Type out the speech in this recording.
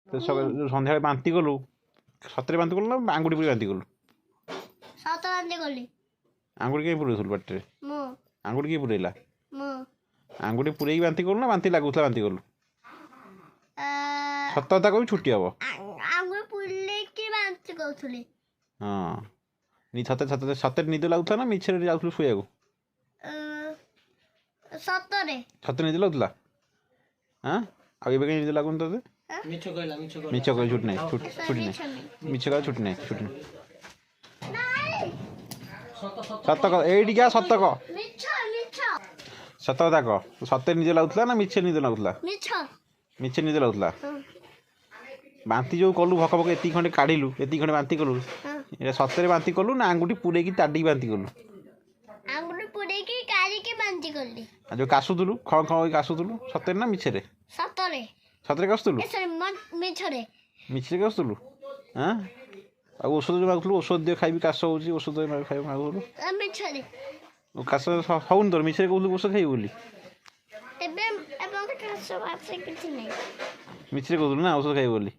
ତ ସନ୍ଧ୍ୟାବେଳେ ବାନ୍ତି କଲୁ ସତରେ ବାନ୍ତି କଲୁ ନା ଆଙ୍ଗୁଠି ପୁରେଇ ବାନ୍ତି କଲୁ? ସତ ବାନ୍ତି କଲି। ଆଙ୍ଗୁଠି କାହିଁ ପୁରେଇଥିଲୁ ପାଟିରେ? ମୁଁ ଆଙ୍ଗୁଠି କିଏ ପୁରେଇଲା? ମୁଁ ଆଙ୍ଗୁଠି ପୁରେଇକି ବାନ୍ତି କଲୁ ନା ବାନ୍ତି ଲାଗୁଥିଲା ବାନ୍ତି କଲୁ? ସତ କଥା କହିବି ଛୁଟି ହବ। ଆଙ୍ଗୁଠି ପୁରେଇକି ବାନ୍ତି କରୁଥିଲି। ହଁ ସତରେ ନିଦ ଲାଗୁଥିଲା ନା ମିଛରେ ଯାଉଥିଲୁ ଶୋଇବାକୁ? ସତରେ ନିଦ ଲାଗୁଥିଲା। ହଁ ଆଉ ଏବେ କାହିଁ ନିଦ ଲାଗୁନି ତତେ? ମିଛ କହିଲା ଛୁଟି ନାହିଁ ମିଛ କହିଲା ଛୁଟି ନାହିଁ ସତ କହ ଏଇଠିକା ସତ କହ ସତ କଥା କହ ସତରେ ନିଦ ଲାଗୁଥିଲା ନା ମିଛରେ ନିଦ ଲାଗୁଥିଲା? ମିଛ ନିଦ ଲାଗୁଥିଲା। ବାନ୍ତି ଯୋଉ କଲୁ ଭକ ଭକ ଏତିକି ଖଣ୍ଡେ କାଢିଲୁ ଏତିକି ଖଣ୍ଡେ ବାନ୍ତି କଲୁ ଏଇଟା ସତରେ ବାନ୍ତି କଲୁ ନା ଆଙ୍ଗୁଠି ପୁରେଇକି ତାଡ଼ିକି ବାନ୍ତି କଲୁ? ଆଙ୍ଗୁଠି ପୁରେଇକି କାଢିକି ବାନ୍ତି କଲି। ଆଉ ଯୋଉ କାଶୁଥିଲୁ ଖ ଖ କାଶୁଥିଲୁ ସତରେ ନା ମିଛରେ? ସତରେ କାଶୁଥିଲୁ? ମିଛରେ କାଶୁଥିଲୁ? ହଁ ଆଉ ଔଷଧ ଯୋଉ ମାଗୁଥିଲୁ ଔଷଧ ଦିଅ ଖାଇବି କାଶ ହେଉଛି ଔଷଧ ଖାଇବାକୁ ମାଗୁଥିଲୁ କାଶ ହଉନି ତୋର ମିଛରେ କହୁଥିଲୁ ଔଷଧ ଖାଇବୁ ବୋଲି? ମିଛରେ କହୁଥିଲୁ ନା ଔଷଧ ଖାଇବୁ ବୋଲି?